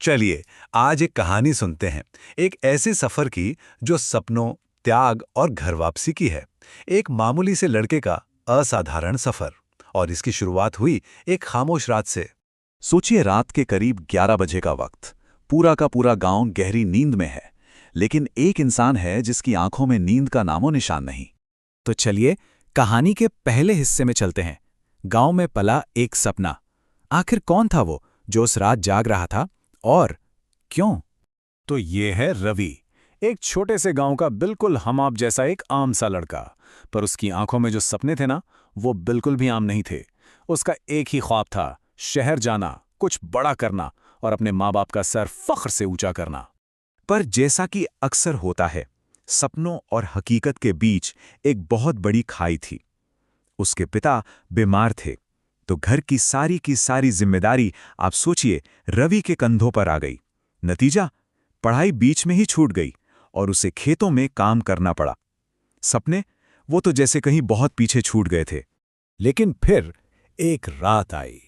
चलिए आज एक कहानी सुनते हैं, एक ऐसे सफर की जो सपनों, त्याग और घर वापसी की है। एक मामूली से लड़के का असाधारण सफर। और इसकी शुरुआत हुई एक खामोश रात से। सोचिए, रात के करीब 11 बजे का वक्त। पूरा का पूरा गांव गहरी नींद में है, लेकिन एक इंसान है जिसकी आंखों में नींद का नामो निशान नहीं। तो चलिए कहानी के पहले हिस्से में चलते हैं। गांव में पला एक सपना। आखिर कौन था वो जो उस रात जाग रहा था, और क्यों? तो ये है रवि, एक छोटे से गांव का बिल्कुल हम आप जैसा एक आम सा लड़का। पर उसकी आंखों में जो सपने थे ना, वो बिल्कुल भी आम नहीं थे। उसका एक ही ख्वाब था, शहर जाना, कुछ बड़ा करना और अपने माँ बाप का सर फख्र से ऊंचा करना। पर जैसा कि अक्सर होता है, सपनों और हकीकत के बीच एक बहुत बड़ी खाई थी। उसके पिता बीमार थे, तो घर की सारी जिम्मेदारी, आप सोचिए, रवि के कंधों पर आ गई। नतीजा, पढ़ाई बीच में ही छूट गई और उसे खेतों में काम करना पड़ा। सपने, वो तो जैसे कहीं बहुत पीछे छूट गए थे। लेकिन फिर एक रात आई,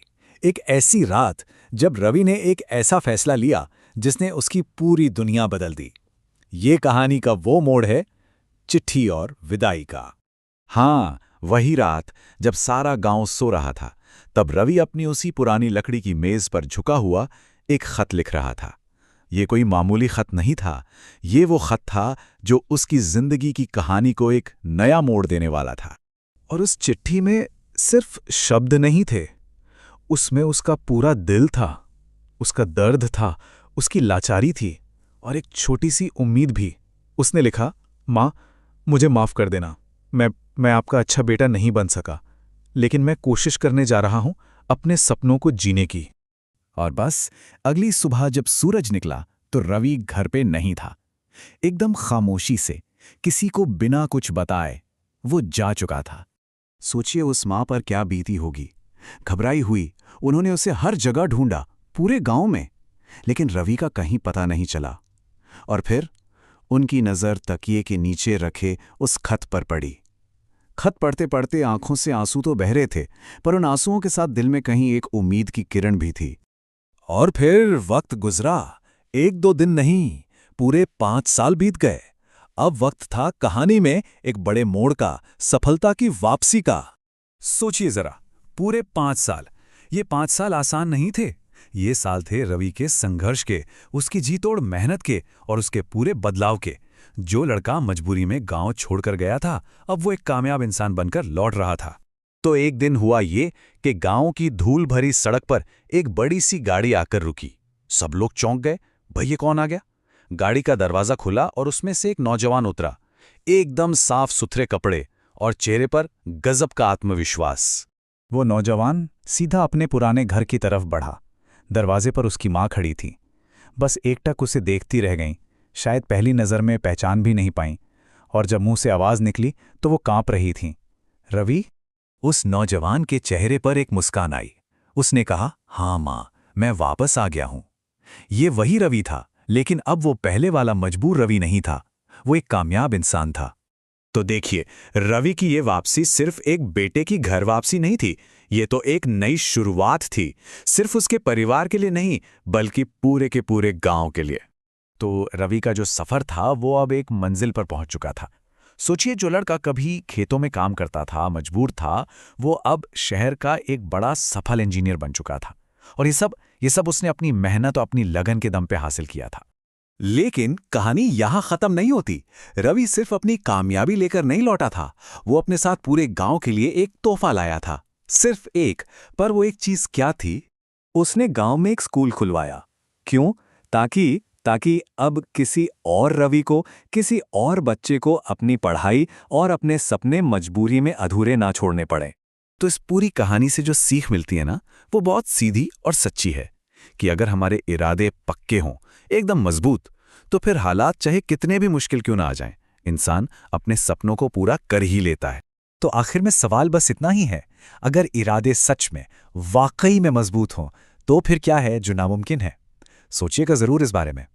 एक ऐसी रात जब रवि ने एक ऐसा फैसला लिया जिसने उसकी पूरी दुनिया बदल दी। ये कहानी का वो मोड़ है, चिट्ठी और विदाई का। हाँ, वही रात जब सारा गांव सो रहा था, तब रवि अपनी उसी पुरानी लकड़ी की मेज पर झुका हुआ एक खत लिख रहा था। ये कोई मामूली खत नहीं था, ये वो खत था जो उसकी जिंदगी की कहानी को एक नया मोड़ देने वाला था। और उस चिट्ठी में सिर्फ शब्द नहीं थे, उसमें उसका पूरा दिल था, उसका दर्द था, उसकी लाचारी थी और एक छोटी सी उम्मीद भी। उसने लिखा, माँ, मुझे माफ कर देना, मैं आपका अच्छा बेटा नहीं बन सका, लेकिन मैं कोशिश करने जा रहा हूं अपने सपनों को जीने की। और बस अगली सुबह जब सूरज निकला तो रवि घर पे नहीं था। एकदम खामोशी से, किसी को बिना कुछ बताए, वो जा चुका था। सोचिए उस माँ पर क्या बीती होगी। घबराई हुई उन्होंने उसे हर जगह ढूंढा, पूरे गांव में, लेकिन रवि का कहीं पता नहीं चला। और फिर उनकी नज़र तकिए के नीचे रखे उस खत पर पड़ी। खत पढ़ते पढ़ते आंखों से आंसू तो बह रहे थे, पर उन आंसुओं के साथ दिल में कहीं एक उम्मीद की किरण भी थी। और फिर वक्त गुजरा, 1-2 दिन नहीं, पूरे 5 साल बीत गए। अब वक्त था कहानी में एक बड़े मोड़ का, सफलता की वापसी का। सोचिए जरा, पूरे 5 साल। ये 5 साल आसान नहीं थे। ये साल थे रवि के संघर्ष के, उसकी जी तोड़ मेहनत के और उसके पूरे बदलाव के। जो लड़का मजबूरी में गांव छोड़कर गया था, अब वो एक कामयाब इंसान बनकर लौट रहा था। तो एक दिन हुआ ये कि गांव की धूल भरी सड़क पर एक बड़ी सी गाड़ी आकर रुकी। सब लोग चौंक गए, भाई ये कौन आ गया? गाड़ी का दरवाजा खुला और उसमें से एक नौजवान उतरा, एकदम साफ सुथरे कपड़े और चेहरे पर गजब का आत्मविश्वास। वो नौजवान सीधा अपने पुराने घर की तरफ बढ़ा। दरवाजे पर उसकी माँ खड़ी थी, बस एकटक उसे देखती रह गईं। शायद पहली नज़र में पहचान भी नहीं पाईं, और जब मुंह से आवाज़ निकली तो वो कांप रही थीं। रवि? उस नौजवान के चेहरे पर एक मुस्कान आई। उसने कहा, हाँ माँ, मैं वापस आ गया हूं। ये वही रवि था, लेकिन अब वो पहले वाला मजबूर रवि नहीं था, वो एक कामयाब इंसान था। तो देखिए, रवि की ये वापसी सिर्फ एक बेटे की घर वापसी नहीं थी, ये तो एक नई शुरुआत थी। सिर्फ उसके परिवार के लिए नहीं, बल्कि पूरे के पूरे गांव के लिए। तो रवि का जो सफर था वो अब एक मंजिल पर पहुंच चुका था। सोचिए, जो लड़का कभी खेतों में काम करता था, मजबूर था, वो अब शहर का एक बड़ा सफल इंजीनियर बन चुका था। और ये सब उसने अपनी मेहनत और अपनी लगन के दम पे हासिल किया था। लेकिन कहानी यहां खत्म नहीं होती। रवि सिर्फ अपनी कामयाबी लेकर नहीं लौटा था, वो अपने साथ पूरे गांव के लिए एक तोहफा लाया था। सिर्फ एक, पर वो एक चीज क्या थी? उसने गांव में एक स्कूल खुलवाया। क्यों? ताकि अब किसी और रवि को, किसी और बच्चे को अपनी पढ़ाई और अपने सपने मजबूरी में अधूरे ना छोड़ने पड़े। तो इस पूरी कहानी से जो सीख मिलती है ना, वो बहुत सीधी और सच्ची है कि अगर हमारे इरादे पक्के हों, एकदम मजबूत, तो फिर हालात चाहे कितने भी मुश्किल क्यों ना आ जाएं, इंसान अपने सपनों को पूरा कर ही लेता है। तो आखिर में सवाल बस इतना ही है, अगर इरादे सच में, वाकई में मजबूत हों, तो फिर क्या है जो नामुमकिन है? सोचिएगा जरूर इस बारे में।